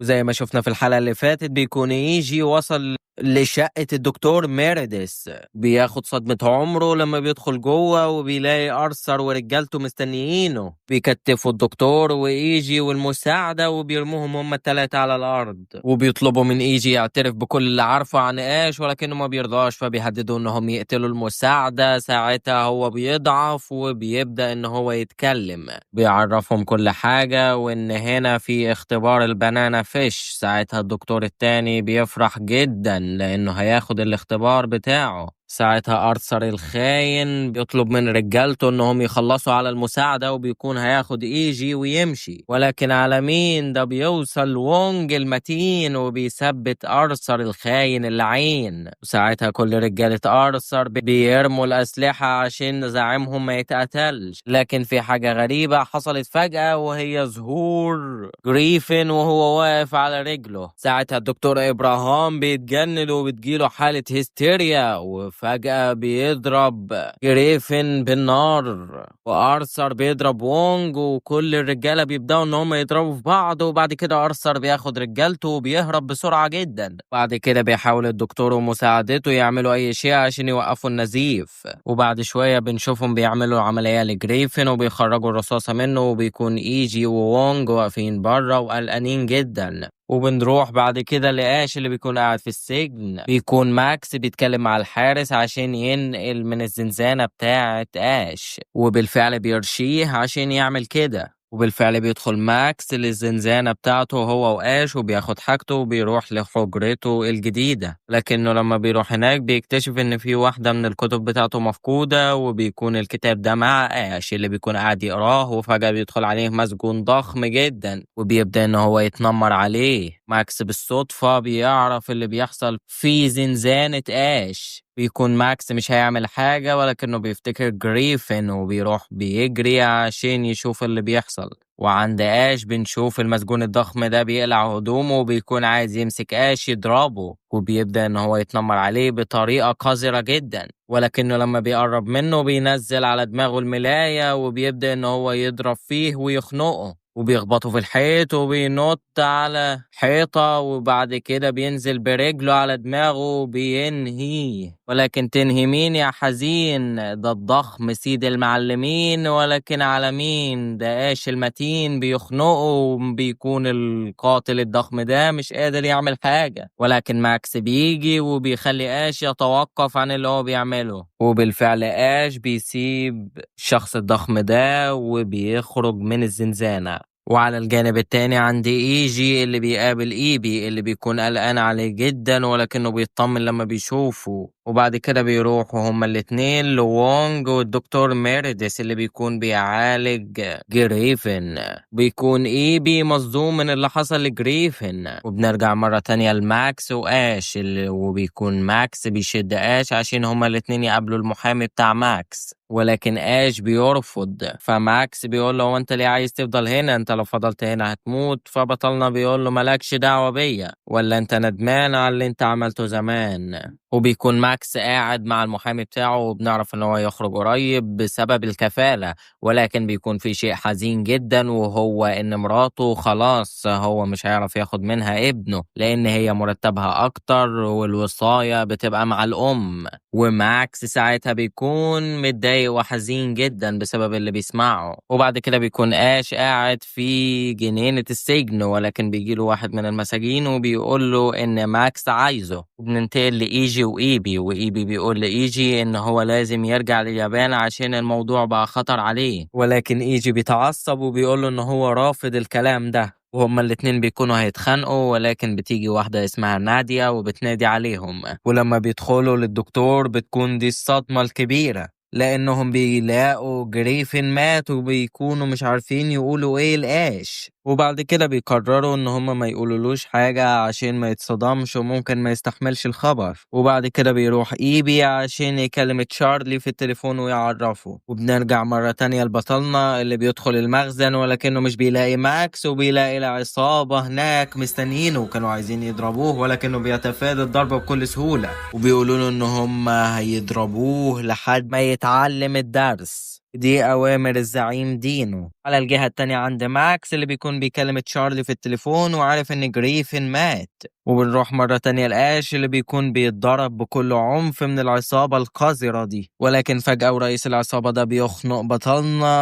وزي ما شفنا في الحلقة اللي فاتت بيكون يجي وصل لشقة الدكتور ميريديس، بياخد صدمة عمره لما بيدخل جوه وبيلاقي أرثر ورجالته مستنيينه بيكتفوا الدكتور وإيجي والمساعدة وبيرموهم هما التلاتة على الأرض، وبيطلبوا من إيجي يعترف بكل اللي عارفه عن إيش ولكنه ما بيرضاش، فبيهددوا إنهم يقتلوا المساعدة. ساعتها هو بيضعف وبيبدأ إن هو يتكلم، بيعرفهم كل حاجة وإن هنا في اختبار البنانا فيش. ساعتها الدكتور التاني بيفرح جدا لأنه هياخد الاختبار بتاعه. ساعتها أرثر الخاين بيطلب من رجالته إنهم يخلصوا على المساعدة وبيكون هياخد إيجي ويمشي، ولكن على مين ده بيوصل وونج المتين وبيثبت أرثر الخاين اللعين. وساعتها كل رجالة أرثر بيرموا الأسلحة عشان زعيمهم ما يتقتلش. لكن في حاجة غريبة حصلت فجأة وهي ظهور جريفن وهو واقف على رجله. ساعتها الدكتور إبراهام بيتجنن وبتجيله حالة هستيريا، وفجأة بيضرب جريفن بالنار وأرثر بيضرب وونج وكل الرجالة بيبدأوا إن هم يضربوا في بعض. وبعد كده أرثر بياخد رجالته وبيهرب بسرعة جدا. بعد كده بيحاول الدكتور ومساعدته يعملوا أي شيء عشان يوقفوا النزيف، وبعد شوية بنشوفهم بيعملوا عملية لجريفن وبيخرجوا الرصاصة منه، وبيكون إيجي ووونج واقفين بره وقلقانين جدا. وبنروح بعد كده لآش اللي بيكون قاعد في السجن. بيكون ماكس بيتكلم مع الحارس عشان ينقل من الزنزانة بتاعة آش، وبالفعل بيرشيه عشان يعمل كده. وبالفعل بيدخل ماكس للزنزانة بتاعته هو وآش وبياخد حاجته وبيروح لحجرته الجديدة. لكنه لما بيروح هناك بيكتشف ان في واحدة من الكتب بتاعته مفقودة، وبيكون الكتاب ده مع آش اللي بيكون قاعد يقراه. وفجأة بيدخل عليه مسجون ضخم جدا وبيبدأ ان هو يتنمر عليه. ماكس بالصدفة بيعرف اللي بيحصل في زنزانة آش. بيكون ماكس مش هيعمل حاجة ولكنه بيفتكر جريفن وبيروح بيجري عشان يشوف اللي بيحصل. وعند آش بنشوف المسجون الضخم ده بيقلع هدومه وبيكون عايز يمسك آش يضربه، وبيبدأ ان هو يتنمر عليه بطريقة قذرة جدا. ولكنه لما بيقرب منه بينزل على دماغه الملاية وبيبدأ ان هو يضرب فيه ويخنقه، وبيخبطوا في الحيط وبينط على حيطة، وبعد كده بينزل برجله على دماغه وبينهيه. ولكن تنهي مين يا حزين؟ ده الضخم سيد المعلمين. ولكن على مين؟ ده آش المتين بيخنقه، وبيكون القاتل الضخم ده مش قادر يعمل حاجة. ولكن ماكس بيجي وبيخلي آش يتوقف عن اللي هو بيعمله، وبالفعل آش بيسيب الشخص الضخم ده وبيخرج من الزنزانة. وعلى الجانب التاني عند إيجي اللي بيقابل إيبي اللي بيكون قلقان عليه جدا ولكنه بيطمن لما بيشوفه. وبعد كده بيروحوا هما الاتنين لوونج والدكتور ميريديس اللي بيكون بيعالج جريفن. بيكون إيبي مصدوم من اللي حصل لجريفن. وبنرجع مرة تانية لماكس وآش وبيكون ماكس بيشد آش عشان هما الاتنين يقابلوا المحامي بتاع ماكس، ولكن آش بيرفض. فماكس بيقول له وانت ليه عايز تفضل هنا؟ انت لو فضلت هنا هتموت. فبطلنا بيقول له مالكش دعوة بيا، ولا انت ندمان على اللي انت عملته زمان. وبيكون ماكس قاعد مع المحامي بتاعه وبنعرف ان هو يخرج قريب بسبب الكفالة. ولكن بيكون في شيء حزين جدا وهو ان مراته خلاص هو مش هيعرف ياخد منها ابنه لان هي مرتبها اكتر والوصاية بتبقى مع الام. وماكس ساعتها بيكون متضايق وحزين جدا بسبب اللي بيسمعه. وبعد كده بيكون آش قاعد في جنينة السجن، ولكن بيجيله واحد من المساجين وبيقول له ان ماكس عايزه. وبننتقل لإيجي وإيبي بيقول لإيجي ان هو لازم يرجع لليابان عشان الموضوع بقى خطر عليه. ولكن إيجي بيتعصب وبيقول له ان هو رافض الكلام ده. وهما الاتنين بيكونوا هيتخانقوا، ولكن بتيجي واحدة اسمها نادية وبتنادي عليهم. ولما بيدخلوا للدكتور بتكون دي الصدمة الكبيرة لأنهم بيلاقوا جريفن مات وبيكونوا مش عارفين يقولوا ايه لآش. وبعد كده بيقرروا ان هم ما يقولولوش حاجة عشان ما يتصدمش وممكن ما يستحملش الخبر. وبعد كده بيروح إيبي عشان يكلم تشارلي في التليفون ويعرفه. وبنرجع مرة تانية لبطلنا اللي بيدخل المخزن ولكنه مش بيلاقي ماكس، وبيلاقي العصابة هناك مستنيينه وكانوا عايزين يضربوه ولكنه بيتفادى الضربة بكل سهولة. وبيقولوا له ان هم هيضربوه لحد ما يتعلم الدرس. دي أوامر الزعيم دينو. على الجهة التانية عند ماكس اللي بيكون بيكلم تشارلي في التليفون وعارف ان جريفن مات. وبنروح مرة تانية لآش اللي بيكون بيتضرب بكل عنف من العصابة القذرة دي، ولكن فجأة ورئيس العصابة ده بيخنق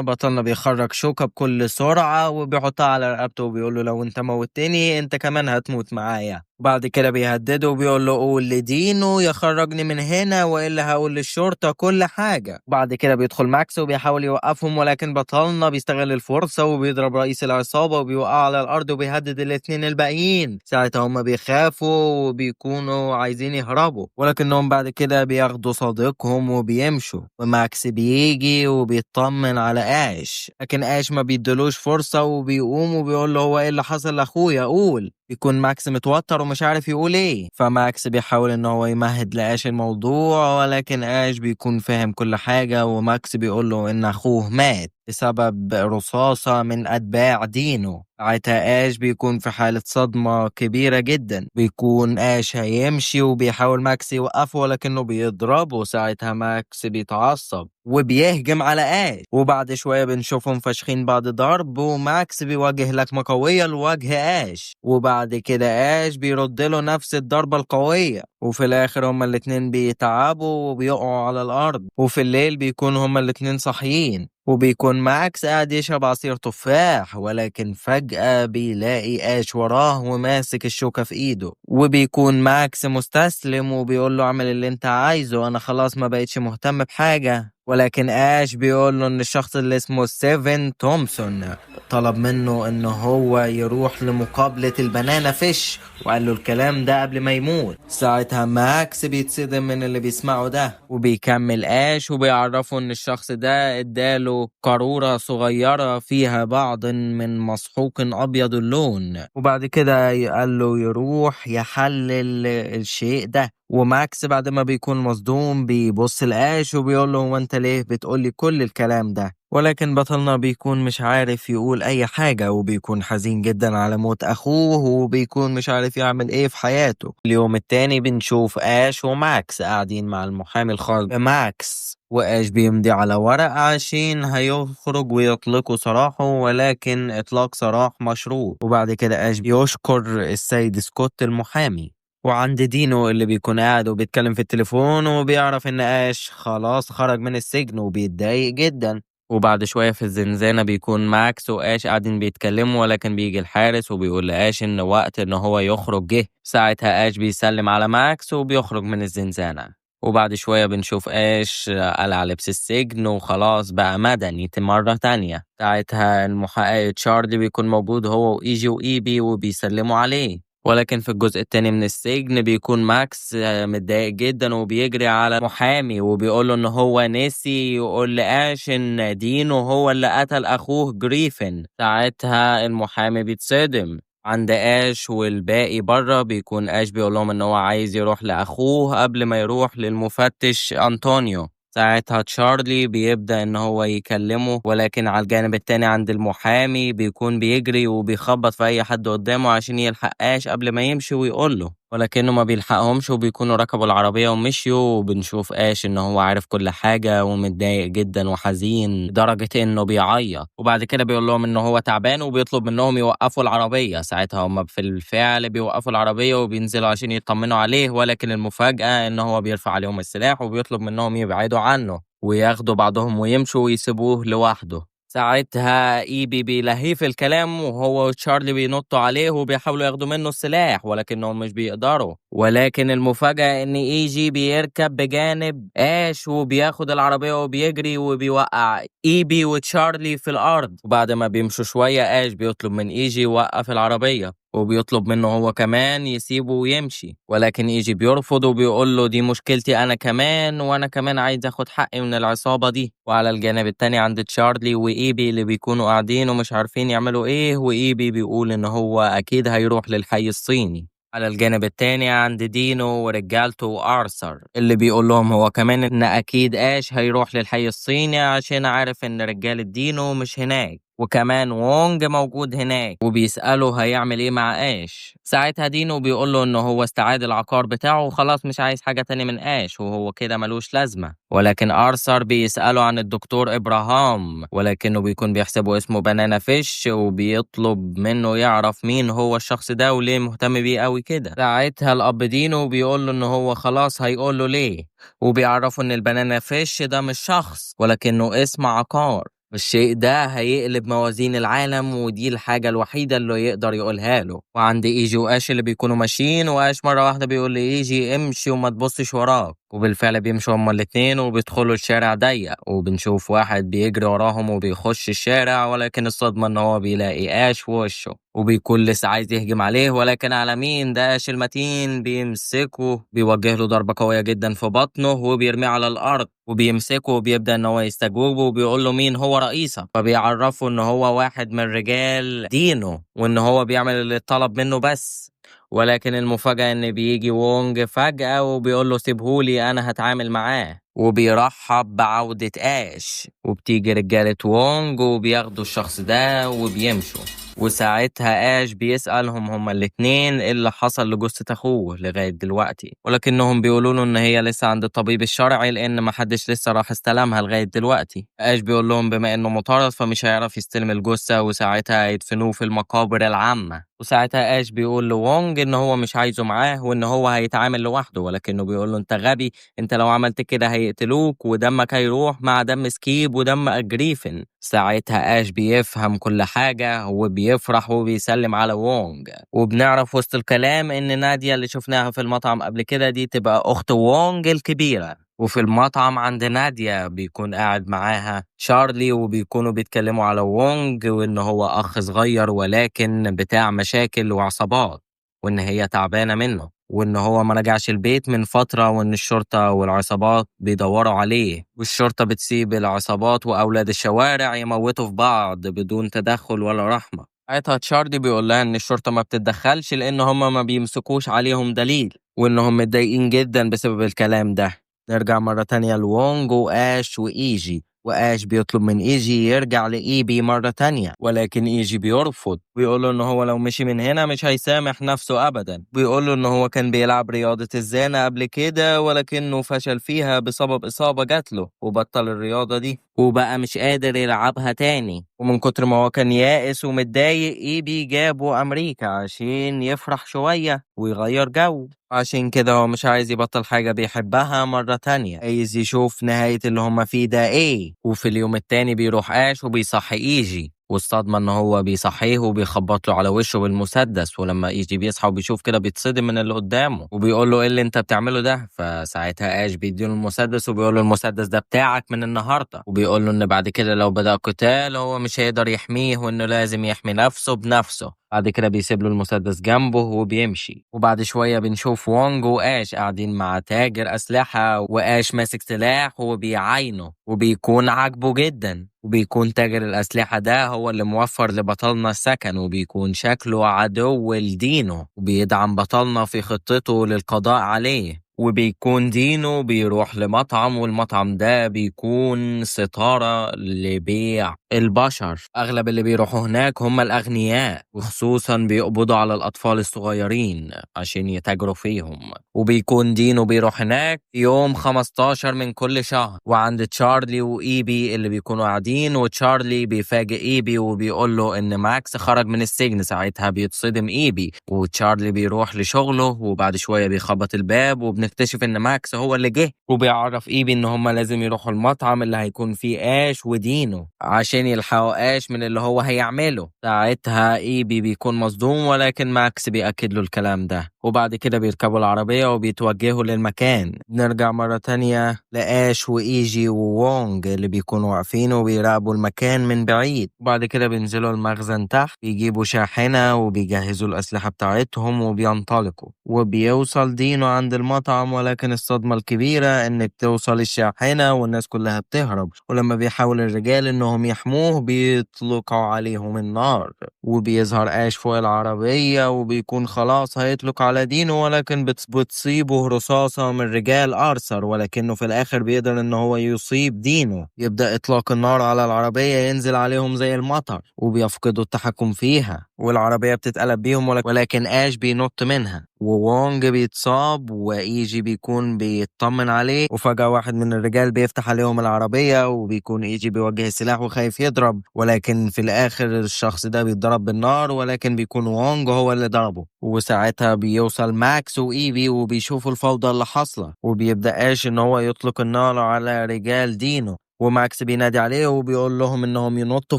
بطلنا بيخرج شوكة بكل سرعة وبيحطها على رقبته وبيقول له لو انت موتني انت كمان هتموت معايا. بعد كده بيهدده وبيقول له قول لدينو يخرجني من هنا والا هقول للشرطة كل حاجة. بعد كده بيدخل ماكس وبيحاول يوقفهم، ولكن بطلنا بيستغل الفرصة وبيضرب رئيس العصابة وبيوقع على الأرض وبيهدد الاتنين الباقيين. ساعتها هما بيخافوا وبيكونوا عايزين يهربوا، ولكنهم بعد كده بياخدوا صديقهم وبيمشوا، وماكس بيجي وبيطمن على آش، لكن آش ما بيدلوش فرصة وبيقوم وبيقول له هو ايه اللي حصل لأخويا قول. بيكون ماكس متوتر ومش عارف يقول ايه، فماكس بيحاول ان هو يمهد لآش الموضوع، ولكن آش بيكون فاهم كل حاجة وماكس بيقول له ان اخوه مات بسبب رصاصة من اتباع دينو. ساعتها آش بيكون في حالة صدمة كبيرة جدا، بيكون آش هيمشي وبيحاول ماكس يوقفه ولكنه بيضربه. ساعتها ماكس بيتعصب وبيهجم على آش، وبعد شوية بنشوفهم فاشخين بعد ضرب وماكس بيواجه لكمة قوية لوجه آش، وبعد كده آش بيرد له نفس الضربة القوية، وفي الآخر هما الاتنين بيتعبوا وبيقعوا على الأرض. وفي الليل بيكون هما الاتنين صاحيين وبيكون ماكس قاعد يشرب عصير تفاح، ولكن فجأة بيلاقي آش وراه وماسك الشوكة في ايده، وبيكون ماكس مستسلم وبيقول له اعمل اللي انت عايزه انا خلاص ما بقتش مهتم بحاجة. ولكن آش بيقول له ان الشخص اللي اسمه ستيفن تومسون طلب منه ان هو يروح لمقابلة البنانا فيش، وقال له الكلام ده قبل ما يموت. ساعتها ماكس بيتصدم من اللي بيسمعه ده، وبيكمل آش وبيعرفه ان الشخص ده اداله قارورة صغيرة فيها بعض من مسحوق ابيض اللون، وبعد كده قال له يروح يحلل الشيء ده. وماكس بعد ما بيكون مصدوم بيبص لآش وبيقول له هو انت ليه بتقولي كل الكلام ده؟ ولكن بطلنا بيكون مش عارف يقول اي حاجة وبيكون حزين جدا على موت اخوه وبيكون مش عارف يعمل ايه في حياته. اليوم التاني بنشوف آش وماكس قاعدين مع المحامي الخاص بماكس، وآش بيمضي على ورق عشان هيخرج ويطلقوا سراحه، ولكن إطلاق سراح مشروط. وبعد كده آش بيشكر السيد سكوت المحامي، وعند دينو اللي بيكون قاعد وبيتكلم في التليفون وبيعرف ان آش خلاص خرج من السجن وبيتضايق جدا. وبعد شوية في الزنزانة بيكون ماكس وآش قاعدين بيتكلموا، ولكن بيجي الحارس وبيقول لآش ان وقت ان هو يخرج جه. ساعتها آش بيسلم على ماكس وبيخرج من الزنزانة. وبعد شوية بنشوف آش قلع لبس السجن وخلاص بقى مدني مرة تانية. ساعتها المحقق تشارلي بيكون موجود هو وإيجي وإيبي وبيسلموا عليه. ولكن في الجزء التاني من السجن بيكون ماكس متضايق جدا وبيجري على محامي وبيقوله ان هو نسي يقول لآش ان دينو هو اللي قتل اخوه جريفن. ساعتها المحامي بيتصدم عند آش والباقي بره. بيكون آش بيقول لهم ان هو عايز يروح لاخوه قبل ما يروح للمفتش أنطونيو. ساعتها تشارلي بيبدأ ان هو يكلمه، ولكن على الجانب التاني عند المحامي بيكون بيجري وبيخبط في اي حد قدامه عشان يلحقاش قبل ما يمشي ويقوله، ولكنه ما بيلحقهمش وبيكونوا ركبوا العربية ومشيوا. وبنشوف آش ان هو عارف كل حاجة ومتضايق جدا وحزين لدرجة انه بيعيط، وبعد كده بيقول لهم ان هو تعبان وبيطلب منهم يوقفوا العربية. ساعتها هم في الفعل بيوقفوا العربية وبينزلوا عشان يطمنوا عليه، ولكن المفاجأة ان هو بيرفع عليهم السلاح وبيطلب منهم يبعدوا عنه وياخدوا بعضهم ويمشوا ويسيبوه لوحده. ساعتها إيبي بيلهيه في الكلام وهو وتشارلي بينطوا عليه وبيحاولوا ياخدوا منه السلاح ولكنهم مش بيقدروا. ولكن المفاجأة ان إيجي بيركب بجانب آش وبياخد العربية وبيجري وبيوقع إيبي وتشارلي في الأرض. وبعد ما بيمشوا شوية آش بيطلب من إيجي يوقف العربية وبيطلب منه هو كمان يسيبه ويمشي، ولكن إيجي بيرفض وبيقول له دي مشكلتي أنا كمان وأنا كمان عايز أخد حقي من العصابة دي. وعلى الجانب التاني عند تشارلي وإيبي اللي بيكونوا قاعدين ومش عارفين يعملوا إيه، وإيبي بيقول إن هو أكيد هيروح للحي الصيني. على الجانب التاني عند دينو ورجالته وآرثر اللي بيقول لهم هو كمان إن أكيد آش هيروح للحي الصيني عشان عارف إن رجالة دينو مش هناك. وكمان وونج موجود هناك وبيسأله هيعمل ايه مع اش. ساعتها دينو بيقول له ان هو استعاد العقار بتاعه وخلاص مش عايز حاجة تاني من اش وهو كده ملوش لازمة. ولكن ارثر بيسأله عن الدكتور ابراهام ولكنه بيكون بيحسبه اسمه بنانا فيش وبيطلب منه يعرف مين هو الشخص ده وليه مهتم بيه قوي كده. ساعتها الاب دينو بيقول له ان هو خلاص هيقول له ليه وبيعرفه ان البنانا فيش ده مش شخص ولكنه اسم عقار. الشيء ده هيقلب موازين العالم ودي الحاجة الوحيدة اللي يقدر يقولها له. وعند ايجي واش اللي بيكونوا ماشيين واش مرة واحدة بيقول لايجي امشي وما تبصش وراك وبالفعل بيمشوا هما الاتنين وبيدخلوا الشارع ضيق وبنشوف واحد بيجري وراهم وبيخش الشارع ولكن الصدمة ان هو بيلاقي اش في وشه وبيكون لسه عايز يهجم عليه ولكن على مين ده اش المتين بيمسكه بيوجه له ضربة قوية جدا في بطنه وبيرميه على الارض وبيمسكه وبيبدأ ان هو يستجوبه وبيقول له مين هو رئيسك فبيعرفه ان هو واحد من رجال دينه وان هو بيعمل اللي اتطلب منه بس. ولكن المفاجأة ان بيجي وونج فجأة وبيقول له سيبهولي انا هتعامل معاه وبيرحب بعودة اش وبتيجي رجالة وونج وبياخدوا الشخص ده وبيمشوا. وساعتها اش بيسألهم هما الاتنين ايه اللي حصل لجثة اخوه لغاية دلوقتي ولكنهم بيقولوا له ان هي لسه عند الطبيب الشرعي لان محدش لسه راح استلمها لغاية دلوقتي. اش بيقول لهم بما انه مطارد فمش هيعرف يستلم الجثة وساعتها هيدفنوه في المقابر العامة. وساعتها اش بيقول لوونج ان هو مش عايزه معاه وان هو هيتعامل لوحده ولكنه بيقول له انت غبي انت لو عملت كده هيقتلوك ودمك هيروح مع دم سكيب ودم جريفن. ساعتها اش بيفهم كل حاجة وبيفرح وبيسلم على وونج وبنعرف وسط الكلام ان نادية اللي شفناها في المطعم قبل كده دي تبقى اخت وونج الكبيرة. وفي المطعم عند نادية بيكون قاعد معاها شارلي وبيكونوا بيتكلموا على وونج وإن هو أخ صغير ولكن بتاع مشاكل وعصابات وإن هي تعبانة منه وإن هو ما رجعش البيت من فترة وإن الشرطة والعصابات بيدوروا عليه والشرطة بتسيب العصابات وأولاد الشوارع يموتوا في بعض بدون تدخل ولا رحمة. ساعتها تشاردي بيقول لها إن الشرطة ما بتتدخلش لأن هما ما بيمسكوش عليهم دليل وإنهم متضايقين جدا بسبب الكلام ده. نرجع مرة تانية لوونج وآش وإيجي وآش بيطلب من إيجي يرجع لإيبي مرة تانية ولكن إيجي بيرفض بيقوله إن هو لو مشي من هنا مش هيسامح نفسه أبدا. بيقوله إن هو كان بيلعب رياضة الزانة قبل كده ولكنه فشل فيها بسبب إصابة جاتله وبطل الرياضة دي وبقى مش قادر يلعبها تاني. ومن كتر ما هو كان يائس ومتضايق إيبي جابه أمريكا عشان يفرح شوية ويغير جو. عشان كده هو مش عايز يبطل حاجة بيحبها مرة تانية عايز يشوف نهاية اللي هما فيه ده ايه. وفي اليوم التاني بيروح آش وبيصحي إيجي والصدمة ان هو بيصحيه وبيخبط له على وشه بالمسدس ولما إيجي بيصحى وبيشوف كده بيتصدم من اللي قدامه وبيقول له ايه اللي انت بتعمله ده. فساعتها آش بيديله المسدس وبيقول له المسدس ده بتاعك من النهاردة وبيقول له ان بعد كده لو بدأ قتال هو مش هيقدر يحميه وانه لازم يحمي نفسه بنفسه. بعد كده بيسيب له المسدس جنبه وبيمشي. وبعد شوية بنشوف وونج وآش قاعدين مع تاجر أسلحة وآش ماسك سلاح وبيعاينه وبيكون عاجبه جدا وبيكون تاجر الأسلحة ده هو اللي موفر لبطلنا السكن وبيكون شكله عدو لدينه وبيدعم بطلنا في خطته للقضاء عليه. وبيكون دينو بيروح لمطعم والمطعم ده بيكون ستارة لبيع البشر. أغلب اللي بيروحوا هناك هم الأغنياء وخصوصا بيقبضوا على الأطفال الصغيرين عشان يتاجروا فيهم. وبيكون دينو بيروح هناك يوم 15 من كل شهر وعند تشارلي وإيبي اللي بيكونوا قاعدين وتشارلي بيفاجئ إيبي وبيقول له إن ماكس خرج من السجن. ساعتها بيتصدم إيبي وتشارلي بيروح لشغله وبعد شوية بيخبط الباب وبنكتشف إن ماكس هو اللي جه وبيعرف إيبي إن هما لازم يروحوا المطعم اللي هيكون فيه آش ودينو عشان يلحقوا آش من اللي هو هيعمله. ساعتها إيبي بيكون مصدوم ولكن ماكس بيأكد له الكلام ده وبعد كده بيركبوا العربية وبيتوجهوا للمكان. بنرجع مرة تانية لآش وإيجي ووونج اللي بيكونوا واقفين وبيراقبوا المكان من بعيد وبعد كده بينزلوا المخزن تحت بيجيبوا شاحنة وبيجهزوا الأسلحة بتاعتهم وبينطلقوا وبيوصل دينو عند المطعم المطعم، ولكن الصدمة الكبيرة إن بتوصل الشاحنة والناس كلها بتهرب، ولما بيحاول الرجال إنهم يحموه بيطلقوا عليهم النار، وبيظهر آش فوق العربية وبيكون خلاص هيطلق على دينه، ولكن بتصيبه رصاصة من رجال أرثر، ولكنه في الآخر بيقدر إن هو يصيب دينه. يبدأ إطلاق النار على العربية ينزل عليهم زي المطر وبيفقدوا التحكم فيها، والعربية بتتقلب بيهم، ولكن آش بينط منها، ووونج بيتصاب، وإيجي بيكون بيطمن عليه، وفجأة واحد من الرجال بيفتح عليهم العربية وبيكون إيجي بيوجه السلاح وخايف يضرب، ولكن في الآخر الشخص ده بيتضرب بالنار، ولكن بيكون وونج هو اللي ضربه. وساعتها بيوصل ماكس وإيفي وبيشوفوا الفوضى اللي حاصلة، وبيبدأ آش إن هو يطلق النار على رجال دينو، وماكس بينادي عليه وبيقول لهم انهم ينطوا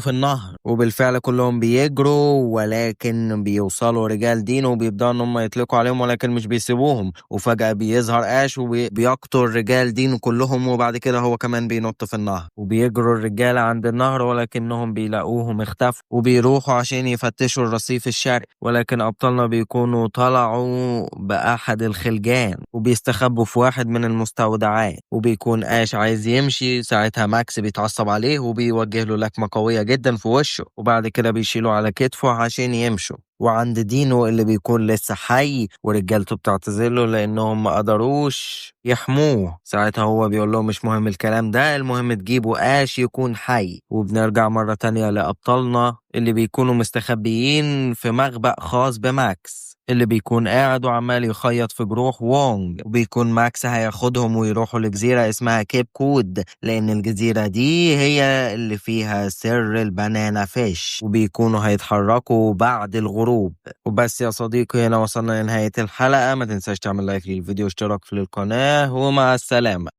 في النهر، وبالفعل كلهم بيجروا، ولكن بيوصلوا رجال دينو وبيبدأوا ان هم يطلقوا عليهم، ولكن مش بيسيبوهم، وفجأة بيظهر آش وبيقتل رجال دينو كلهم، وبعد كده هو كمان بينط في النهر، وبيجروا الرجالة عند النهر، ولكنهم بيلاقوهم اختفوا، وبيروحوا عشان يفتشوا الرصيف الشرقي، ولكن أبطالنا بيكونوا طلعوا بأحد الخلجان وبيستخبوا في واحد من المستودعات، وبيكون آش عايز يمشي. ساعتها ماكس بيتعصب عليه وبيوجه له لكمة قوية جدا في وشه، وبعد كده بيشيله على كتفه عشان يمشوا، وعند دينو اللي بيكون لسه حي ورجالته بتعتذرله لانهم ما قدروش يحموه. ساعتها هو بيقول لهم مش مهم الكلام ده، المهم تجيبوا آش يكون حي. وبنرجع مرة تانية لأبطالنا اللي بيكونوا مستخبيين في مخبأ خاص بماكس، اللي بيكون قاعد وعمال يخيط في جروح وونج، وبيكون ماكس هياخدهم ويروحوا لجزيرة اسمها كيب كود، لأن الجزيرة دي هي اللي فيها سر البنانا فيش، وبيكونوا هيتحركوا بعد الغروب. وبس يا صديقي، هنا وصلنا لنهاية الحلقة. ما تنساش تعمل لايك للفيديو واشتراك في القناة، ومع السلامة.